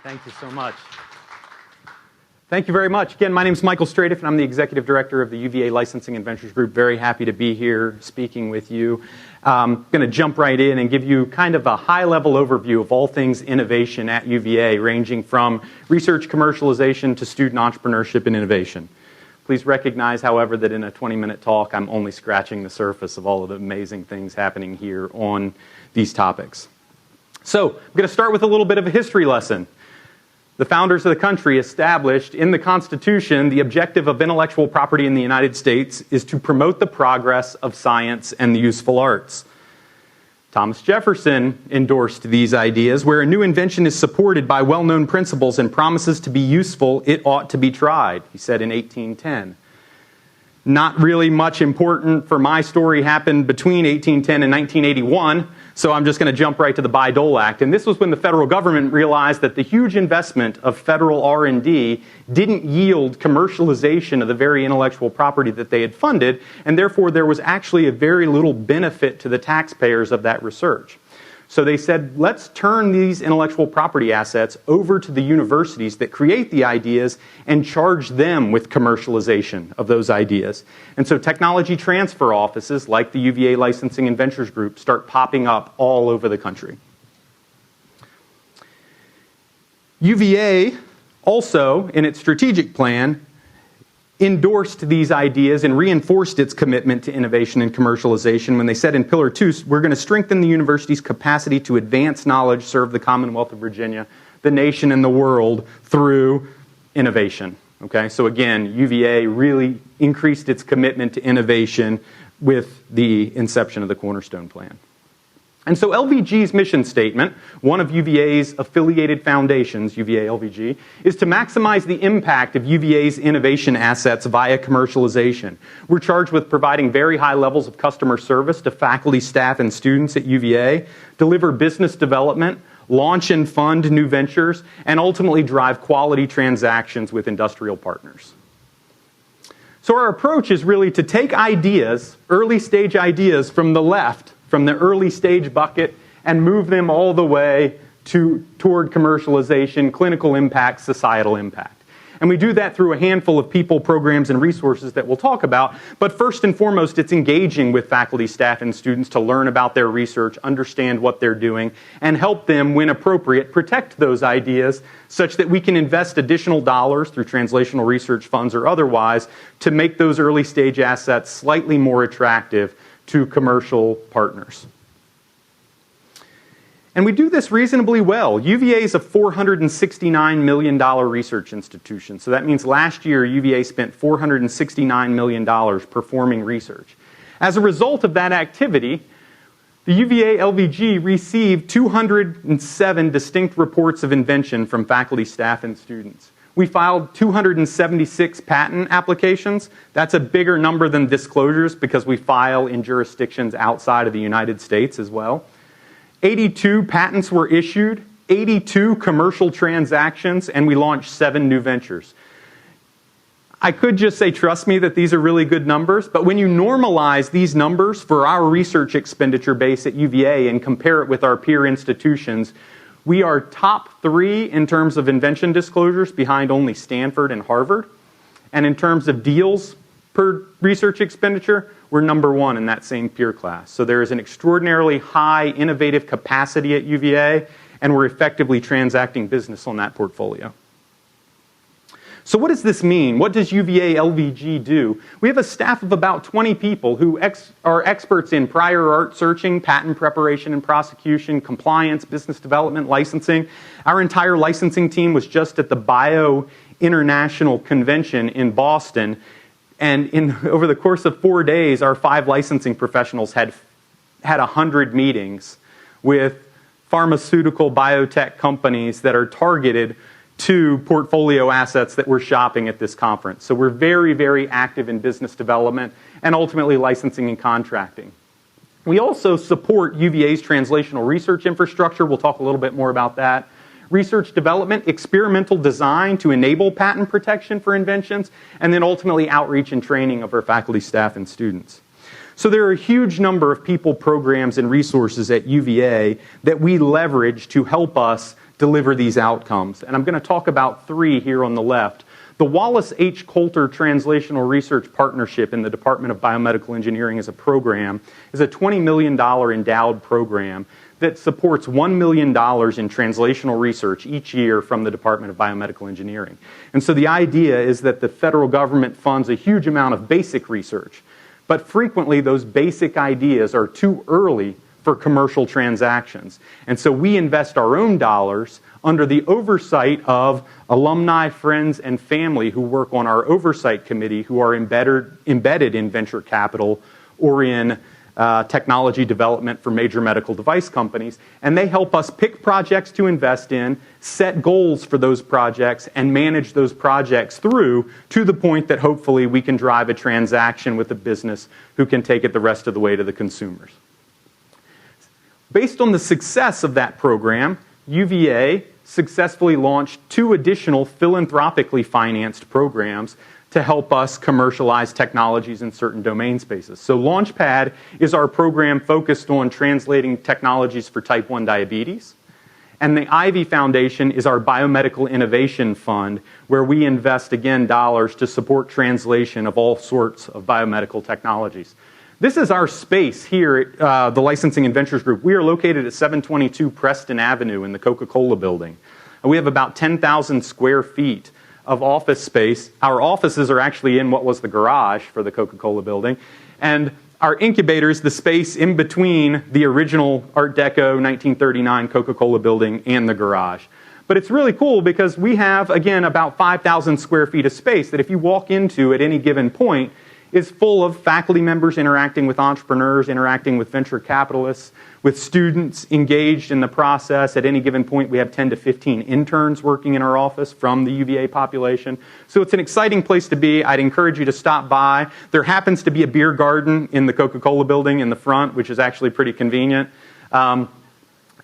Thank you so much. Thank you very much. Again, my name is Michael Stradiff, and I'm the Executive Director of the UVA Licensing and Ventures Group. Very happy to be here speaking with you. I'm going to jump right in and give you kind of a high-level overview of all things innovation at UVA, ranging from research commercialization to student entrepreneurship and innovation. Please recognize, however, that in a 20-minute talk, I'm only scratching the surface of all of the amazing things happening here on these topics. So, I'm going to start with a little bit of a history lesson. The founders of the country established in the Constitution the objective of intellectual property in the United States is to promote the progress of science and the useful arts. Thomas Jefferson endorsed these ideas. Where a new invention is supported by well-known principles and promises to be useful, it ought to be tried, he said in 1810. Not really much important for my story happened between 1810 and 1981, so I'm just going to jump right to the Bayh-Dole Act. And this was when the federal government realized that the huge investment of federal R&D didn't yield commercialization of the very intellectual property that they had funded, and therefore there was actually a very little benefit to the taxpayers of that research. So they said, let's turn these intellectual property assets over to the universities that create the ideas and charge them with commercialization of those ideas. And so technology transfer offices like the UVA Licensing and Ventures Group start popping up all over the country. UVA also, in its strategic plan, endorsed these ideas and reinforced its commitment to innovation and commercialization when they said in Pillar 2, we're going to strengthen the university's capacity to advance knowledge, serve the Commonwealth of Virginia, the nation, and the world through innovation. Okay, so again, UVA really increased its commitment to innovation with the inception of the Cornerstone Plan. And so LVG's mission statement, one of UVA's affiliated foundations, UVA LVG, is to maximize the impact of UVA's innovation assets via commercialization. We're charged with providing very high levels of customer service to faculty, staff, and students at UVA, deliver business development, launch and fund new ventures, and ultimately drive quality transactions with industrial partners. So our approach is really to take ideas, early stage ideas from the left, from the early stage bucket, and move them all the way toward commercialization, clinical impact, societal impact. And we do that through a handful of people, programs, and resources that we'll talk about. But first and foremost, it's engaging with faculty, staff, and students to learn about their research, understand what they're doing, and help them, when appropriate, protect those ideas such that we can invest additional dollars through translational research funds or otherwise to make those early stage assets slightly more attractive to commercial partners. And we do this reasonably well. UVA is a $469 million research institution. So that means last year UVA spent $469 million performing research. As a result of that activity, the UVA LVG received 207 distinct reports of invention from faculty, staff, and students. We filed 276 patent applications. That's a bigger number than disclosures because we file in jurisdictions outside of the United States as well. 82 patents were issued, 82 commercial transactions, and we launched 7 new ventures. I could just say, trust me, that these are really good numbers, but when you normalize these numbers for our research expenditure base at UVA and compare it with our peer institutions, we are top 3 in terms of invention disclosures, behind only Stanford and Harvard. And in terms of deals per research expenditure, we're number 1 in that same peer class. So there is an extraordinarily high innovative capacity at UVA, and we're effectively transacting business on that portfolio. So what does this mean? What does UVA LVG do? We have a staff of about 20 people who are experts in prior art searching, patent preparation and prosecution, compliance, business development, licensing. Our entire licensing team was just at the Bio International Convention in Boston. And over the course of 4 days, our 5 licensing professionals had 100 meetings with pharmaceutical biotech companies that are targeted to portfolio assets that we're shopping at this conference. So we're very, very active in business development and ultimately licensing and contracting. We also support UVA's translational research infrastructure. We'll talk a little bit more about that. Research development, experimental design to enable patent protection for inventions, and then ultimately outreach and training of our faculty, staff, and students. So there are a huge number of people, programs, and resources at UVA that we leverage to help us deliver these outcomes. And I'm going to talk about 3 here on the left. The Wallace H. Coulter Translational Research Partnership in the Department of Biomedical Engineering is a $20 million endowed program that supports $1 million in translational research each year from the Department of Biomedical Engineering. And so the idea is that the federal government funds a huge amount of basic research, but frequently those basic ideas are too early for commercial transactions. And so we invest our own dollars under the oversight of alumni, friends, and family who work on our oversight committee, who are embedded in venture capital or in technology development for major medical device companies, and they help us pick projects to invest in, set goals for those projects, and manage those projects through to the point that hopefully we can drive a transaction with a business who can take it the rest of the way to the consumers. Based on the success of that program, UVA successfully launched 2 additional philanthropically financed programs to help us commercialize technologies in certain domain spaces. So Launchpad is our program focused on translating technologies for type 1 diabetes. And the Ivy Foundation is our biomedical innovation fund, where we invest, again, dollars to support translation of all sorts of biomedical technologies. This is our space here at the Licensing and Ventures Group. We are located at 722 Preston Avenue in the Coca-Cola building. We have about 10,000 square feet of office space. Our offices are actually in what was the garage for the Coca-Cola building. And our incubator is the space in between the original Art Deco 1939 Coca-Cola building and the garage. But it's really cool because we have, again, about 5,000 square feet of space that if you walk into at any given point is full of faculty members interacting with entrepreneurs, interacting with venture capitalists, with students engaged in the process. At any given point, we have 10 to 15 interns working in our office from the UVA population. So it's an exciting place to be. I'd encourage you to stop by. There happens to be a beer garden in the Coca-Cola building in the front, which is actually pretty convenient.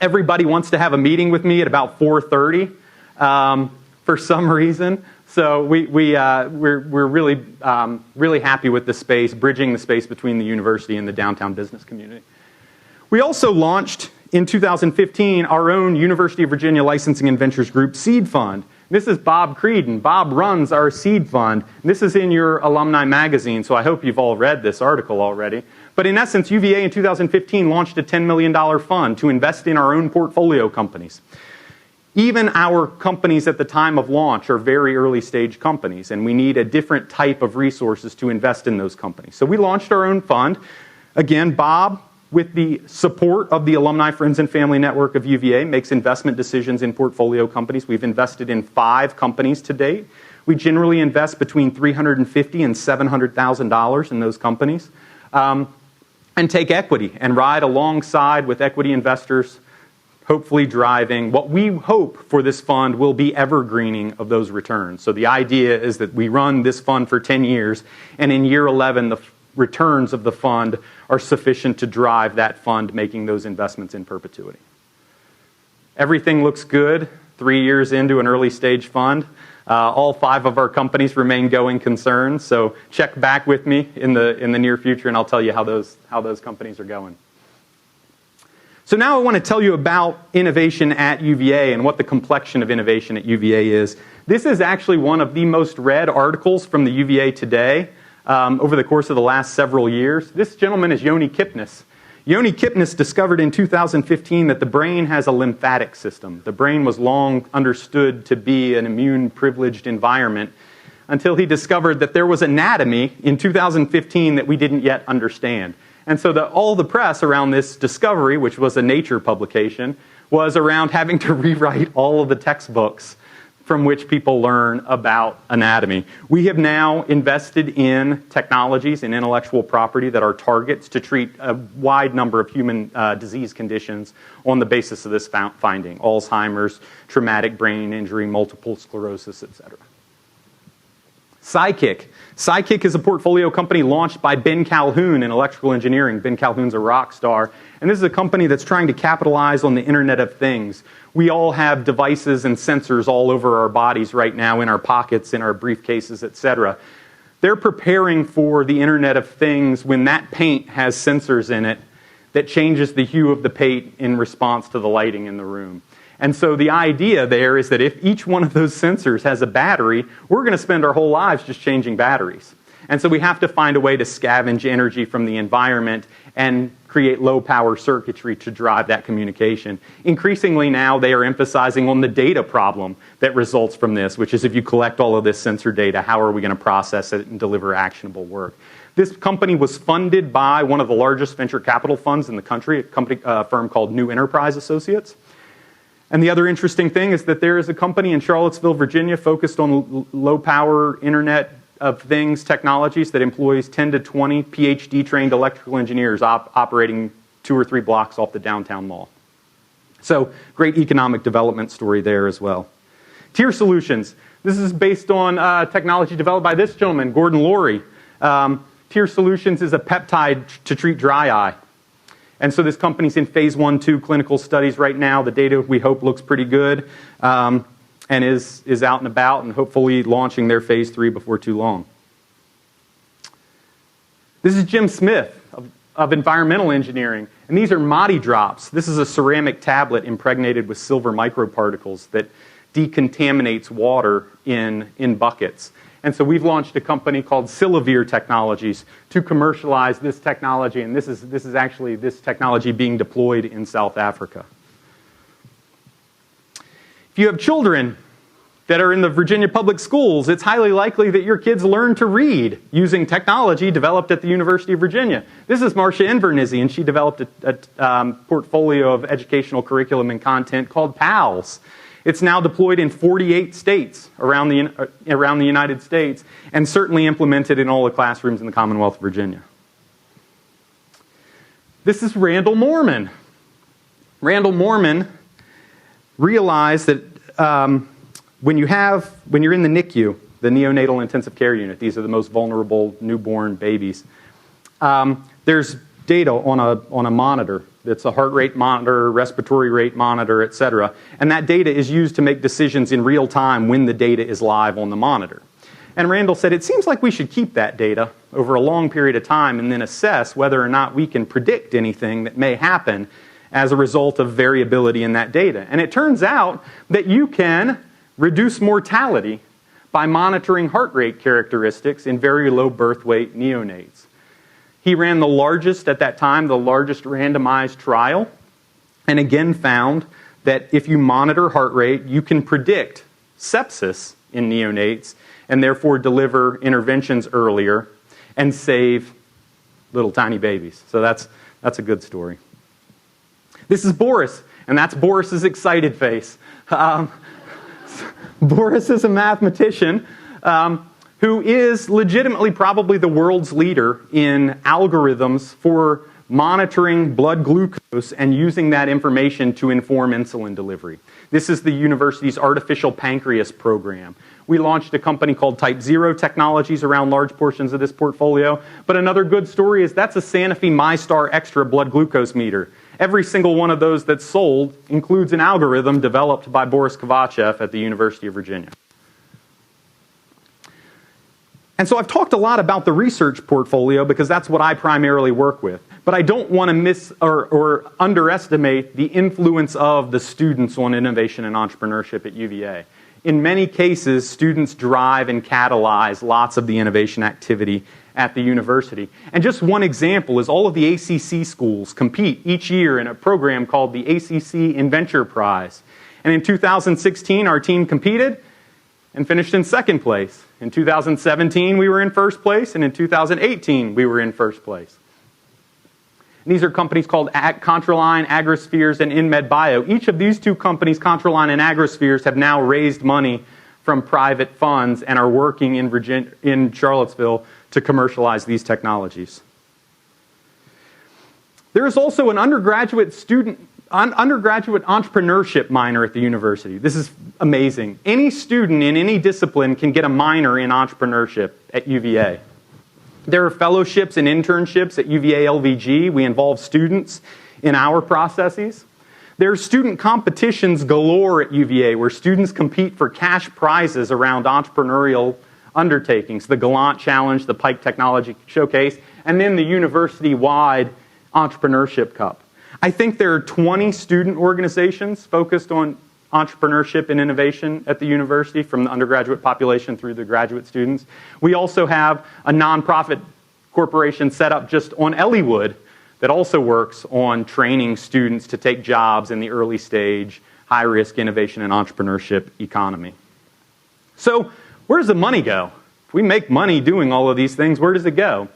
Everybody wants to have a meeting with me at about 4:30 for some reason. So we're really really happy with the space, bridging the space between the university and the downtown business community. We also launched in 2015 our own University of Virginia Licensing and Ventures Group seed fund. This is Bob Creedon. Bob runs our seed fund. This is in your alumni magazine, so I hope you've all read this article already. But in essence, UVA in 2015 launched a $10 million fund to invest in our own portfolio companies. Even our companies at the time of launch are very early stage companies, and we need a different type of resources to invest in those companies. So we launched our own fund. Again, Bob, with the support of the Alumni, Friends, and Family Network of UVA, makes investment decisions in portfolio companies. We've invested in 5 companies to date. We generally invest between $350,000 and $700,000 in those companies, and take equity and ride alongside with equity investors, hopefully driving what we hope for this fund will be evergreening of those returns. So the idea is that we run this fund for 10 years, and in year 11, the returns of the fund are sufficient to drive that fund making those investments in perpetuity. Everything looks good 3 years into an early stage fund. All 5 of our companies remain going concerns, so check back with me in the near future and I'll tell you how those companies are going. So now I want to tell you about innovation at UVA and what the complexion of innovation at UVA is. This is actually one of the most read articles from the UVA Today over the course of the last several years. This gentleman is Yoni Kipnis. Yoni Kipnis discovered in 2015 that the brain has a lymphatic system. The brain was long understood to be an immune-privileged environment until he discovered that there was anatomy in 2015 that we didn't yet understand. And so all the press around this discovery, which was a Nature publication, was around having to rewrite all of the textbooks from which people learn about anatomy. We have now invested in technologies and intellectual property that are targets to treat a wide number of human disease conditions on the basis of this finding: Alzheimer's, traumatic brain injury, multiple sclerosis, etc. Sidekick. Sidekick is a portfolio company launched by Ben Calhoun in electrical engineering. Ben Calhoun's a rock star. And this is a company that's trying to capitalize on the Internet of Things. We all have devices and sensors all over our bodies right now, in our pockets, in our briefcases, etc. They're preparing for the Internet of Things when that paint has sensors in it that changes the hue of the paint in response to the lighting in the room. And so the idea there is that if each one of those sensors has a battery, we're going to spend our whole lives just changing batteries. And so we have to find a way to scavenge energy from the environment and create low-power circuitry to drive that communication. Increasingly now, they are emphasizing on the data problem that results from this, which is if you collect all of this sensor data, how are we going to process it and deliver actionable work? This company was funded by one of the largest venture capital funds in the country, a firm called New Enterprise Associates. And the other interesting thing is that there is a company in Charlottesville, Virginia, focused on low-power Internet of Things technologies that employs 10 to 20 PhD-trained electrical engineers operating 2 or 3 blocks off the downtown mall. So, great economic development story there as well. Tier Solutions. This is based on technology developed by this gentleman, Gordon Laurie. Tier Solutions is a peptide to treat dry eye. And so this company's in phase 1-2 clinical studies right now. The data, we hope, looks pretty good and is out and about and hopefully launching their phase 3 before too long. This is Jim Smith of environmental engineering. And these are Mati drops. This is a ceramic tablet impregnated with silver microparticles that decontaminates water in buckets. And so we've launched a company called Silavir Technologies to commercialize this technology, and this is actually this technology being deployed in South Africa. If you have children that are in the Virginia public schools, it's highly likely that your kids learn to read using technology developed at the University of Virginia. This is Marcia Invernizzi, and she developed a portfolio of educational curriculum and content called PALS. It's now deployed in 48 states around the United States and certainly implemented in all the classrooms in the Commonwealth of Virginia. This is Randall Morman. Randall Morman realized that when you're in the NICU, the neonatal intensive care unit, these are the most vulnerable newborn babies, there's data on a monitor. It's a heart rate monitor, respiratory rate monitor, etc. And that data is used to make decisions in real time when the data is live on the monitor. And Randall said, it seems like we should keep that data over a long period of time and then assess whether or not we can predict anything that may happen as a result of variability in that data. And it turns out that you can reduce mortality by monitoring heart rate characteristics in very low birth weight neonates. He ran the largest, at that time, the largest randomized trial, and again found that if you monitor heart rate, you can predict sepsis in neonates and therefore deliver interventions earlier and save little tiny babies. So that's a good story. This is Boris, and that's Boris's excited face. Boris is a mathematician who is legitimately probably the world's leader in algorithms for monitoring blood glucose and using that information to inform insulin delivery. This is the university's artificial pancreas program. We launched a company called Type 0 Technologies around large portions of this portfolio. But another good story is that's a Sanofi MyStar Extra blood glucose meter. Every single one of those that's sold includes an algorithm developed by Boris Kovachev at the University of Virginia. And so I've talked a lot about the research portfolio because that's what I primarily work with. But I don't want to miss or underestimate the influence of the students on innovation and entrepreneurship at UVA. In many cases, students drive and catalyze lots of the innovation activity at the university. And just one example is all of the ACC schools compete each year in a program called the ACC Inventure Prize. And in 2016, our team competed and finished in second place. In 2017, we were in first place, and in 2018, we were in first place. And these are companies called Contraline, Agrospheres, and InMed Bio. Each of these two companies, Contraline and Agrospheres, have now raised money from private funds and are working in Charlottesville to commercialize these technologies. There is also an undergraduate entrepreneurship minor at the university. This is amazing. Any student in any discipline can get a minor in entrepreneurship at UVA. There are fellowships and internships at UVA LVG. We involve students in our processes. There are student competitions galore at UVA where students compete for cash prizes around entrepreneurial undertakings. The Gallant Challenge, the Pike Technology Showcase, and then the university-wide Entrepreneurship Cup. I think there are 20 student organizations focused on entrepreneurship and innovation at the university, from the undergraduate population through the graduate students. We also have a nonprofit corporation set up just on Elliewood that also works on training students to take jobs in the early stage, high-risk innovation and entrepreneurship economy. So where does the money go? If we make money doing all of these things, where does it go?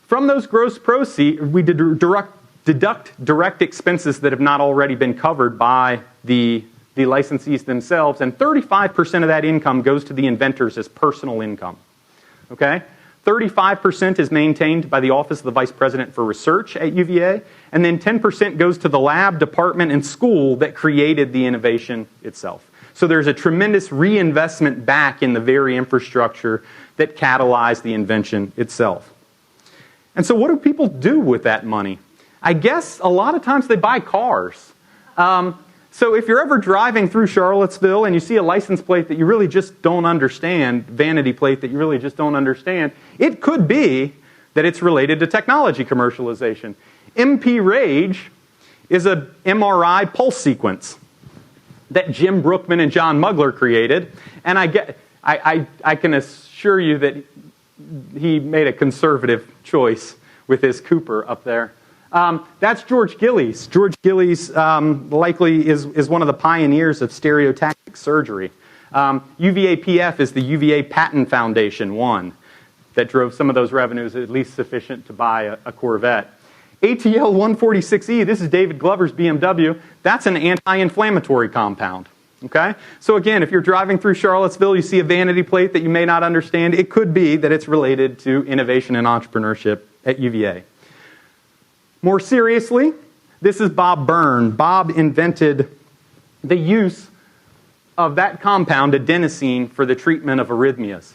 From those gross proceeds, we deduct direct expenses that have not already been covered by the licensees themselves, and 35% of that income goes to the inventors as personal income. Okay? 35% is maintained by the Office of the Vice President for Research at UVA, and then 10% goes to the lab, department, and school that created the innovation itself. So there's a tremendous reinvestment back in the very infrastructure that catalyzed the invention itself. And so what do people do with that money? I guess a lot of times they buy cars. So if you're ever driving through Charlottesville and you see a license plate that you really just don't understand, vanity plate that you really just don't understand, it could be that it's related to technology commercialization. MP Rage is a MRI pulse sequence that Jim Brookman and John Mugler created, and I can assure you that he made a conservative choice with his Cooper up there. That's George Gillies. George Gillies likely is one of the pioneers of stereotactic surgery. UVA PF is the UVA Patent Foundation one that drove some of those revenues at least sufficient to buy a Corvette. ATL 146E, this is David Glover's BMW. That's an anti-inflammatory compound. Okay? So again, if you're driving through Charlottesville, you see a vanity plate that you may not understand, it could be that it's related to innovation and entrepreneurship at UVA. More seriously, this is Bob Byrne. Bob invented the use of that compound, adenosine, for the treatment of arrhythmias.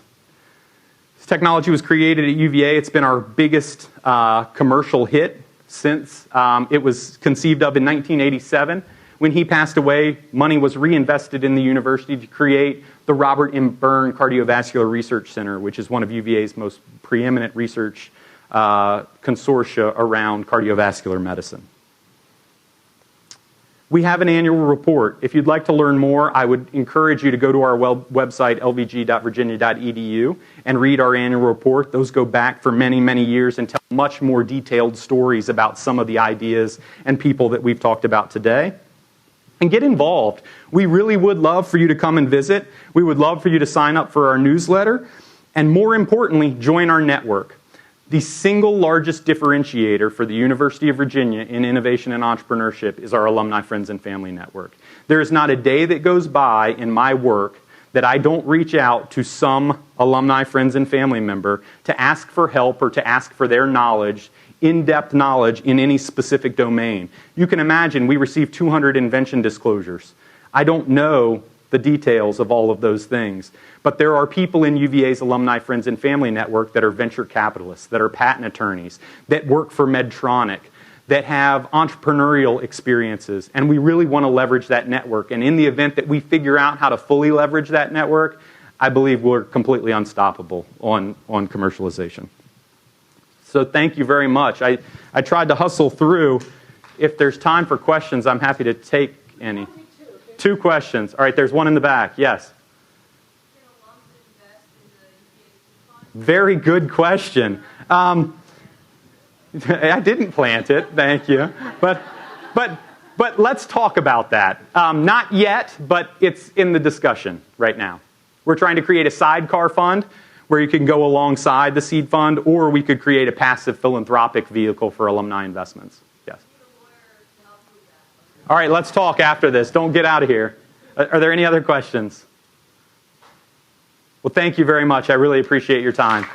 This technology was created at UVA. It's been our biggest commercial hit since it was conceived of in 1987. When he passed away, money was reinvested in the university to create the Robert M. Byrne Cardiovascular Research Center, which is one of UVA's most preeminent research consortia around cardiovascular medicine. We have an annual report. If you'd like to learn more, I would encourage you to go to our website, lvg.virginia.edu, and read our annual report. Those go back for many, many years and tell much more detailed stories about some of the ideas and people that we've talked about today. And get involved. We really would love for you to come and visit. We would love for you to sign up for our newsletter. And more importantly, join our network. The single largest differentiator for the University of Virginia in innovation and entrepreneurship is our Alumni Friends and Family Network. There is not a day that goes by in my work that I don't reach out to some alumni, friends, and family member to ask for help or to ask for their knowledge, in-depth knowledge in any specific domain. You can imagine we receive 200 invention disclosures. I don't know the details of all of those things. But there are people in UVA's Alumni Friends and Family Network that are venture capitalists, that are patent attorneys, that work for Medtronic, that have entrepreneurial experiences, and we really want to leverage that network. And in the event that we figure out how to fully leverage that network, I believe we're completely unstoppable on commercialization. So thank you very much. I tried to hustle through. If there's time for questions, I'm happy to take any. 2 questions. All right, there's one in the back. Yes? Very good question. I didn't plant it, thank you. But let's talk about that. Not yet, but it's in the discussion right now. We're trying to create a sidecar fund where you can go alongside the seed fund, or we could create a passive philanthropic vehicle for alumni investments. Yes. All right, let's talk after this. Don't get out of here. Are there any other questions? Well, thank you very much. I really appreciate your time.